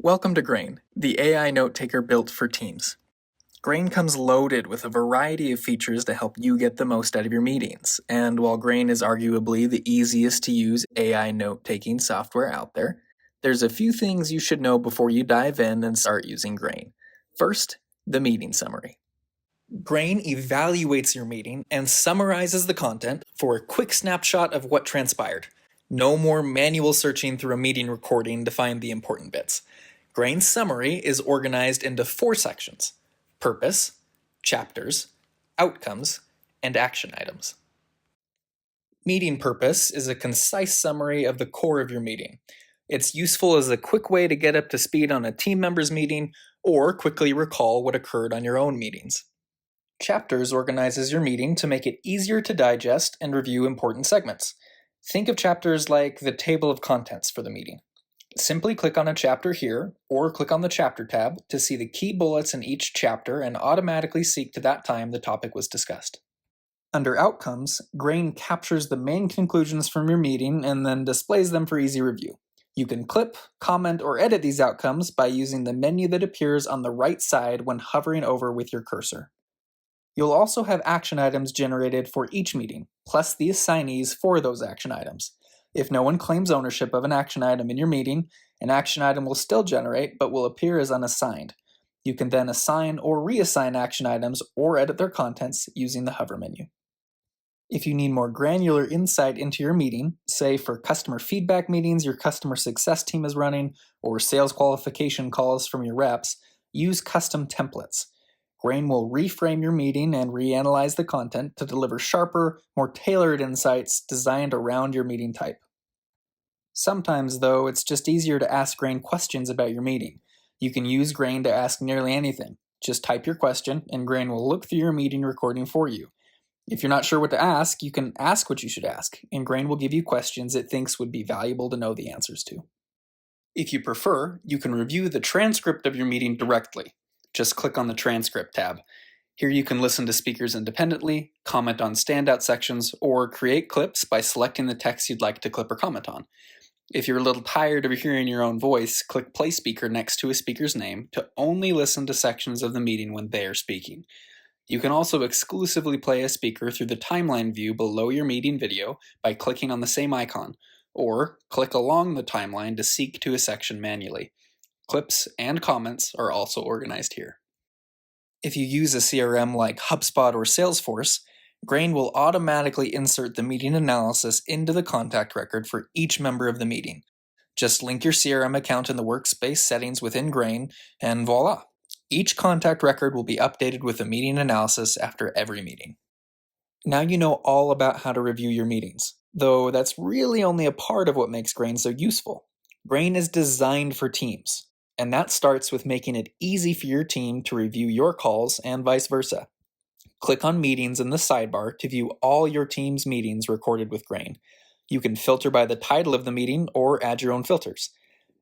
Welcome to Grain, the AI note taker built for teams. Grain comes loaded with a variety of features to help you get the most out of your meetings, and while Grain is arguably the easiest to use AI note taking software out there, there's a few things you should know before you dive in and start using Grain. First, the meeting summary. Grain evaluates your meeting and summarizes the content for a quick snapshot of what transpired. No more manual searching through a meeting recording to find the important bits. Grain's summary is organized into 4 sections: purpose, chapters, outcomes, and action items. Meeting purpose is a concise summary of the core of your meeting. It's useful as a quick way to get up to speed on a team member's meeting or quickly recall what occurred on your own meetings. Chapters organizes your meeting to make it easier to digest and review important segments. Think of chapters like the table of contents for the meeting. Simply click on a chapter here, or click on the chapter tab to see the key bullets in each chapter and automatically seek to that time the topic was discussed. Under Outcomes, Grain captures the main conclusions from your meeting and then displays them for easy review. You can clip, comment, or edit these outcomes by using the menu that appears on the right side when hovering over with your cursor. You'll also have action items generated for each meeting, plus the assignees for those action items. If no one claims ownership of an action item in your meeting, an action item will still generate but will appear as unassigned. You can then assign or reassign action items or edit their contents using the hover menu. If you need more granular insight into your meeting, say for customer feedback meetings your customer success team is running, or sales qualification calls from your reps, use custom templates. Grain will reframe your meeting and reanalyze the content to deliver sharper, more tailored insights designed around your meeting type. Sometimes, though, it's just easier to ask Grain questions about your meeting. You can use Grain to ask nearly anything. Just type your question, and Grain will look through your meeting recording for you. If you're not sure what to ask, you can ask what you should ask, and Grain will give you questions it thinks would be valuable to know the answers to. If you prefer, you can review the transcript of your meeting directly. Just click on the Transcript tab. Here you can listen to speakers independently, comment on standout sections, or create clips by selecting the text you'd like to clip or comment on. If you're a little tired of hearing your own voice, click Play Speaker next to a speaker's name to only listen to sections of the meeting when they are speaking. You can also exclusively play a speaker through the timeline view below your meeting video by clicking on the same icon, or click along the timeline to seek to a section manually. Clips and comments are also organized here. If you use a CRM like HubSpot or Salesforce, Grain will automatically insert the meeting analysis into the contact record for each member of the meeting. Just link your CRM account in the workspace settings within Grain, and voila! Each contact record will be updated with a meeting analysis after every meeting. Now you know all about how to review your meetings, though that's really only a part of what makes Grain so useful. Grain is designed for teams, and that starts with making it easy for your team to review your calls and vice versa. Click on Meetings in the sidebar to view all your team's meetings recorded with Grain. You can filter by the title of the meeting or add your own filters.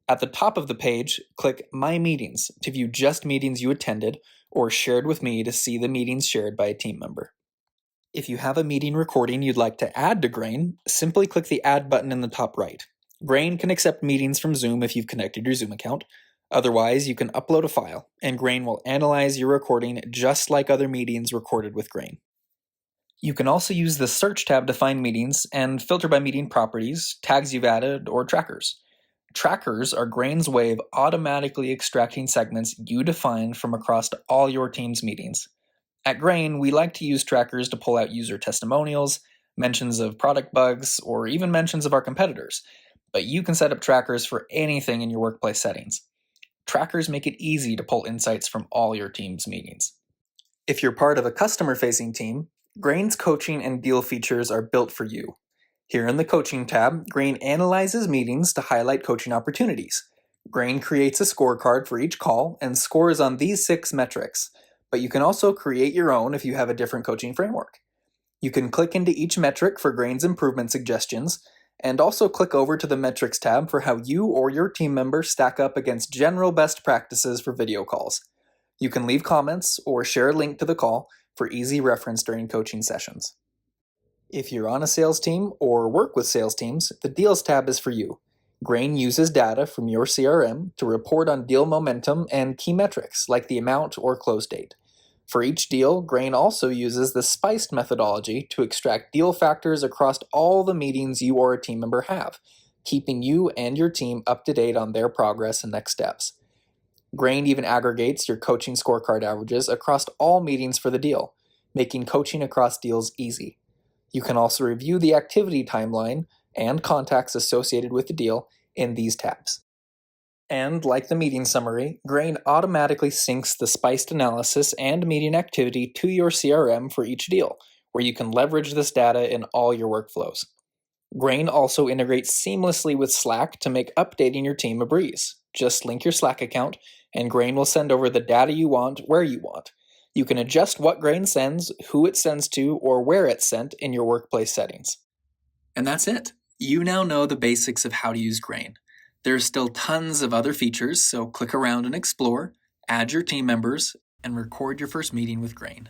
At the top of the page, click My Meetings to view just meetings you attended or shared with me to see the meetings shared by a team member. If you have a meeting recording you'd like to add to Grain, simply click the Add button in the top right. Grain can accept meetings from Zoom if you've connected your Zoom account. Otherwise, you can upload a file, and Grain will analyze your recording just like other meetings recorded with Grain. You can also use the Search tab to find meetings and filter by meeting properties, tags you've added, or trackers. Trackers are Grain's way of automatically extracting segments you define from across all your team's meetings. At Grain, we like to use trackers to pull out user testimonials, mentions of product bugs, or even mentions of our competitors, but you can set up trackers for anything in your workplace settings. Trackers make it easy to pull insights from all your team's meetings. If you're part of a customer-facing team, Grain's coaching and deal features are built for you. Here in the Coaching tab, Grain analyzes meetings to highlight coaching opportunities. Grain creates a scorecard for each call and scores on these 6 metrics, but you can also create your own if you have a different coaching framework. You can click into each metric for Grain's improvement suggestions, and also click over to the Metrics tab for how you or your team member stack up against general best practices for video calls. You can leave comments or share a link to the call for easy reference during coaching sessions. If you're on a sales team or work with sales teams, the Deals tab is for you. Grain uses data from your CRM to report on deal momentum and key metrics like the amount or close date. For each deal, Grain also uses the SPICED methodology to extract deal factors across all the meetings you or a team member have, keeping you and your team up to date on their progress and next steps. Grain even aggregates your coaching scorecard averages across all meetings for the deal, making coaching across deals easy. You can also review the activity timeline and contacts associated with the deal in these tabs. And like the meeting summary, Grain automatically syncs the spiced analysis and meeting activity to your CRM for each deal, where you can leverage this data in all your workflows. Grain also integrates seamlessly with Slack to make updating your team a breeze. Just link your Slack account, and Grain will send over the data you want where you want. You can adjust what Grain sends, who it sends to, or where it's sent in your workplace settings. And that's it. You now know the basics of how to use Grain. There's still tons of other features, so click around and explore, add your team members, and record your first meeting with Grain.